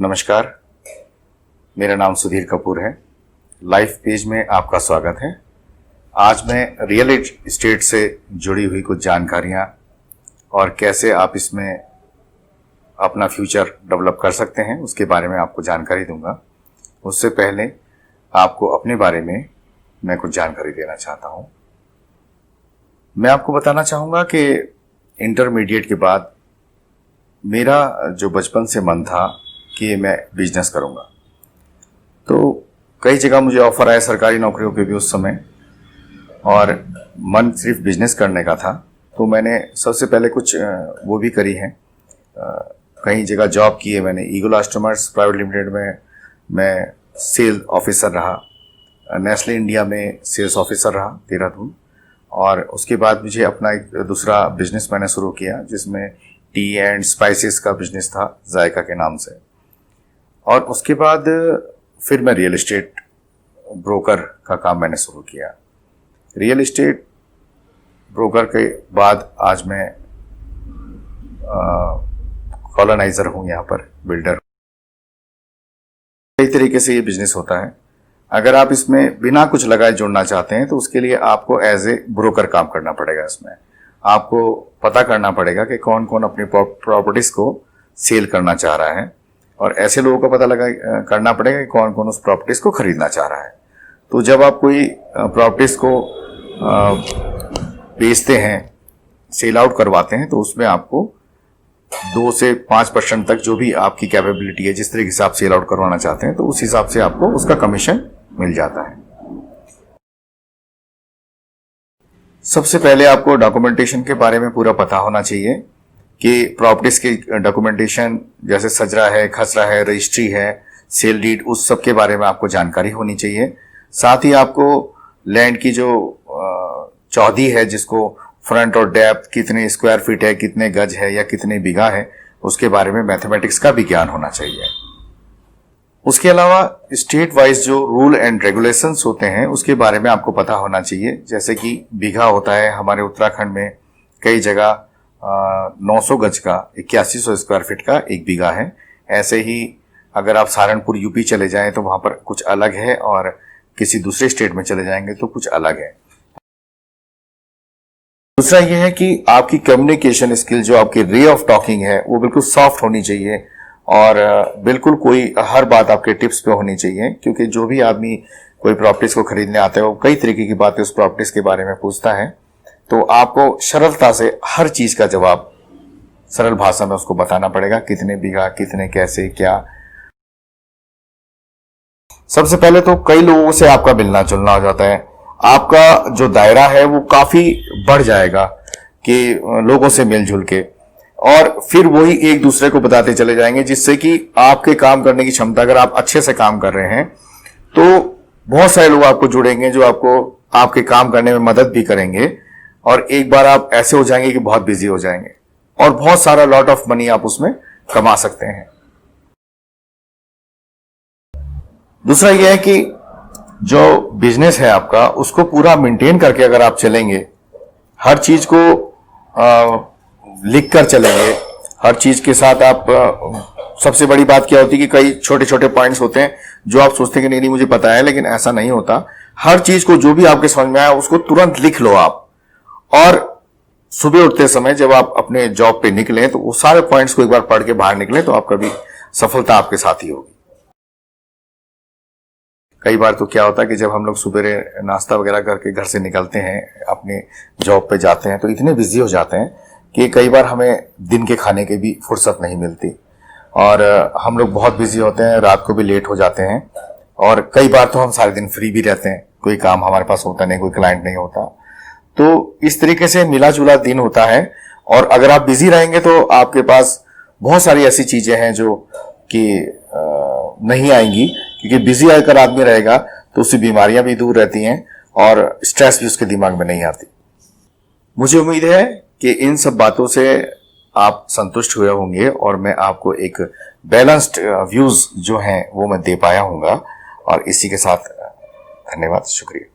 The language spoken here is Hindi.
नमस्कार, मेरा नाम सुधीर कपूर है। लाइफ पेज में आपका स्वागत है। आज मैं रियल एस्टेट से जुड़ी हुई कुछ जानकारियां और कैसे आप इसमें अपना फ्यूचर डेवलप कर सकते हैं उसके बारे में आपको जानकारी दूंगा। उससे पहले आपको अपने बारे में मैं कुछ जानकारी देना चाहता हूं। मैं आपको बताना चाहूँगा कि इंटरमीडिएट के बाद मेरा जो बचपन से मन था कि मैं बिजनेस करूँगा, तो कई जगह मुझे ऑफर आए सरकारी नौकरियों के भी उस समय, और मन सिर्फ बिजनेस करने का था। तो मैंने सबसे पहले कुछ वो भी करी है, कई जगह जॉब की है मैंने। ईगल इलास्टोमर्स प्राइवेट लिमिटेड में मैं सेल ऑफिसर रहा, नेस्ले इंडिया में सेल्स ऑफिसर रहा देहरादून। और उसके बाद मुझे अपना एक दूसरा बिजनेस मैंने शुरू किया जिसमें टी एंड स्पाइसेस का बिजनेस था, जायका के नाम से। और उसके बाद फिर मैं रियल एस्टेट ब्रोकर का काम मैंने शुरू किया। रियल एस्टेट ब्रोकर के बाद आज मैं कॉलोनाइजर हूँ, यहाँ पर बिल्डर। कई तरीके से ये बिजनेस होता है। अगर आप इसमें बिना कुछ लगाए जुड़ना चाहते हैं तो उसके लिए आपको एज ए ब्रोकर काम करना पड़ेगा। इसमें आपको पता करना पड़ेगा कि कौन कौन अपनी प्रॉपर्टीज को सेल करना चाह रहा है, और ऐसे लोगों का पता करना पड़ेगा कि कौन कौन उस प्रॉपर्टीज को खरीदना चाह रहा है। तो जब आप कोई प्रॉपर्टीज को बेचते हैं, सेल आउट करवाते हैं, तो उसमें आपको 2 से 5% तक जो भी आपकी कैपेबिलिटी है, जिस तरीके से आप सेल आउट करवाना चाहते हैं, तो उस हिसाब से आपको उसका कमीशन मिल जाता है। सबसे पहले आपको डॉक्यूमेंटेशन के बारे में पूरा पता होना चाहिए कि प्रॉपर्टीज की डॉक्यूमेंटेशन जैसे सजरा है, खसरा है, रजिस्ट्री है, सेल डीड, उस सब के बारे में आपको जानकारी होनी चाहिए। साथ ही आपको लैंड की जो चौड़ी है, जिसको फ्रंट और डेप्थ कितने स्क्वायर फीट है, कितने गज है या कितने बीघा है, उसके बारे में मैथमेटिक्स का भी ज्ञान होना चाहिए। उसके अलावा स्टेट वाइज जो रूल एंड रेगुलेशंस होते हैं उसके बारे में आपको पता होना चाहिए। जैसे कि बीघा होता है, हमारे उत्तराखंड में कई जगह 900 गज का 8100 स्क्वायर फीट का एक बीघा है। ऐसे ही अगर आप सहारनपुर यूपी चले जाएं तो वहां पर कुछ अलग है, और किसी दूसरे स्टेट में चले जाएंगे तो कुछ अलग है। दूसरा यह है कि आपकी कम्युनिकेशन स्किल, जो आपकी रे ऑफ टॉकिंग है, वो बिल्कुल सॉफ्ट होनी चाहिए, और बिल्कुल कोई हर बात आपके टिप्स पे होनी चाहिए। क्योंकि जो भी आदमी कोई प्रॉपर्टीज को खरीदने आता है वो कई तरीके की बातें उस प्रॉपर्टीज के बारे में पूछता है। तो आपको सरलता से हर चीज का जवाब सरल भाषा में उसको बताना पड़ेगा, कितने बीघा, कितने, कैसे, क्या। सबसे पहले तो कई लोगों से आपका मिलना जुलना हो जाता है, आपका जो दायरा है वो काफी बढ़ जाएगा कि लोगों से मिलजुल के, और फिर वही एक दूसरे को बताते चले जाएंगे, जिससे कि आपके काम करने की क्षमता, अगर आप अच्छे से काम कर रहे हैं तो बहुत सारे लोग आपको जुड़ेंगे जो आपको आपके काम करने में मदद भी करेंगे, और एक बार आप ऐसे हो जाएंगे कि बहुत बिजी हो जाएंगे, और बहुत सारा लॉट ऑफ मनी आप उसमें कमा सकते हैं। दूसरा यह है कि जो बिजनेस है आपका, उसको पूरा मेंटेन करके अगर आप चलेंगे, हर चीज को लिख कर चलेंगे, हर चीज के साथ आप सबसे बड़ी बात क्या होती है कि कई छोटे छोटे पॉइंट्स होते हैं जो आप सोचते हैं कि नहीं मुझे पता है, लेकिन ऐसा नहीं होता। हर चीज को जो भी आपके समझ में आया उसको तुरंत लिख लो आप, और सुबह उठते समय जब आप अपने जॉब पे निकलें तो वो सारे पॉइंट्स को एक बार पढ़ के बाहर निकलें, तो आपका भी सफलता आपके साथ ही होगी। कई बार तो क्या होता है कि जब हम लोग सुबह नाश्ता वगैरह करके घर से निकलते हैं, अपने जॉब पे जाते हैं, तो इतने बिजी हो जाते हैं कि कई बार हमें दिन के खाने की भी फुर्सत नहीं मिलती, और हम लोग बहुत बिजी होते हैं, रात को भी लेट हो जाते हैं, और कई बार तो हम सारे दिन फ्री भी रहते हैं, कोई काम हमारे पास होता नहीं, कोई क्लाइंट नहीं होता। तो इस तरीके से मिला जुला दिन होता है, और अगर आप बिजी रहेंगे तो आपके पास बहुत सारी ऐसी चीजें हैं जो कि नहीं आएंगी, क्योंकि बिजी अगर आदमी रहेगा तो उससे बीमारियां भी दूर रहती हैं और स्ट्रेस भी उसके दिमाग में नहीं आती। मुझे उम्मीद है कि इन सब बातों से आप संतुष्ट हुए होंगे, और मैं आपको एक बैलेंस्ड व्यूज जो हैं वो मैं दे पाया हूंगा। और इसी के साथ धन्यवाद, शुक्रिया।